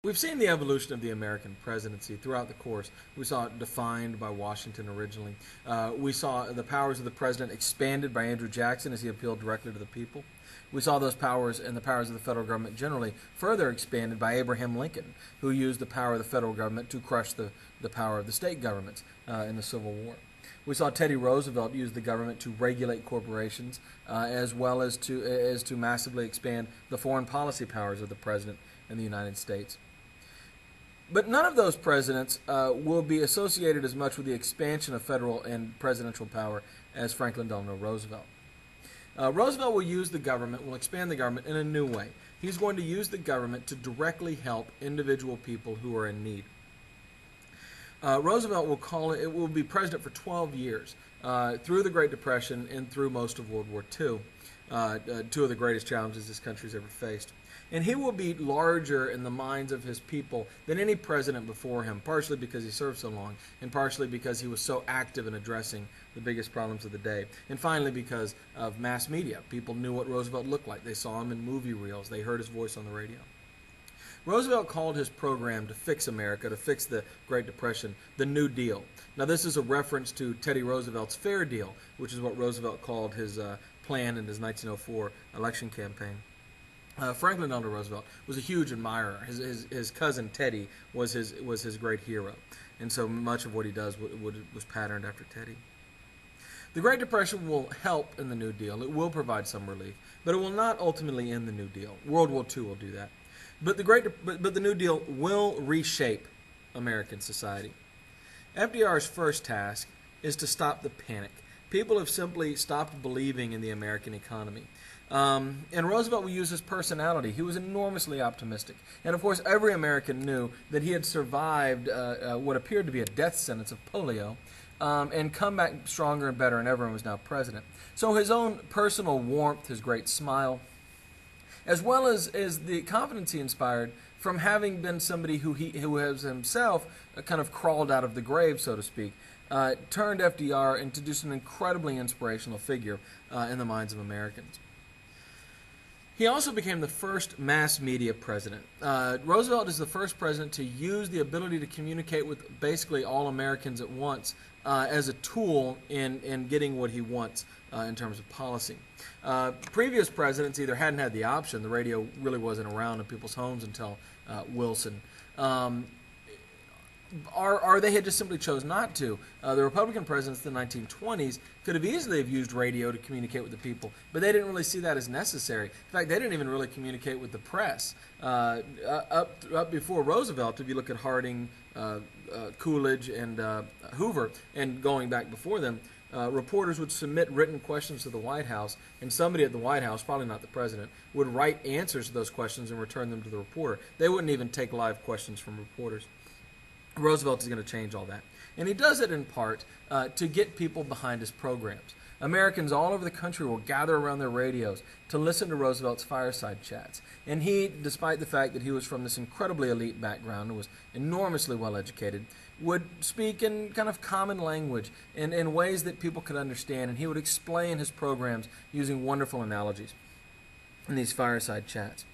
We've seen the evolution of the American presidency throughout the course. We saw it defined by Washington originally. We saw the powers of the president expanded by Andrew Jackson as he appealed directly to the people. We saw those powers and the powers of the federal government generally further expanded by Abraham Lincoln, who used the power of the federal government to crush the power of the state governments in the Civil War. We saw Teddy Roosevelt use the government to regulate corporations as well as to massively expand the foreign policy powers of the president in the United States. But none of those presidents will be associated as much with the expansion of federal and presidential power as Franklin Delano Roosevelt. Roosevelt will use the government, will expand the government in a new way. He's going to use the government to directly help individual people who are in need. Roosevelt will be president for 12 years, through the Great Depression and through most of World War II, two of the greatest challenges this country's ever faced. And he will be larger in the minds of his people than any president before him, partially because he served so long, and partially because he was so active in addressing the biggest problems of the day. And finally, because of mass media. People knew what Roosevelt looked like. They saw him in movie reels. They heard his voice on the radio. Roosevelt called his program to fix America, to fix the Great Depression, the New Deal. Now, this is a reference to Teddy Roosevelt's Fair Deal, which is what Roosevelt called his plan in his 1904 election campaign. Franklin Delano Roosevelt was a huge admirer. His cousin Teddy was his great hero, and so much of what he does was patterned after Teddy. The Great Depression will help in the New Deal. It will provide some relief, but it will not ultimately end the New Deal. World War II will do that, but the New Deal will reshape American society. FDR's first task is to stop the panic. People have simply stopped believing in the American economy. And Roosevelt will use his personality. He was enormously optimistic. And of course, every American knew that he had survived what appeared to be a death sentence of polio and come back stronger and better, and everyone was now president. So his own personal warmth, his great smile, as well as the confidence he inspired from having been somebody who has himself kind of crawled out of the grave, so to speak, turned FDR into just an incredibly inspirational figure in the minds of Americans. He also became the first mass media president. Roosevelt is the first president to use the ability to communicate with basically all Americans at once as a tool in getting what he wants in terms of policy. Previous presidents either hadn't had the option, the radio really wasn't around in people's homes until Wilson, or they had just simply chose not to. The Republican presidents in the 1920s could have easily have used radio to communicate with the people, but they didn't really see that as necessary. In fact, they didn't even really communicate with the press. Up before Roosevelt, if you look at Harding, Coolidge, and Hoover, and going back before them, reporters would submit written questions to the White House, and somebody at the White House, probably not the president, would write answers to those questions and return them to the reporter. They wouldn't even take live questions from reporters. Roosevelt is going to change all that. And he does it in part to get people behind his programs. Americans all over the country will gather around their radios to listen to Roosevelt's fireside chats. And he, despite the fact that he was from this incredibly elite background and was enormously well educated, would speak in kind of common language in ways that people could understand. And he would explain his programs using wonderful analogies in these fireside chats.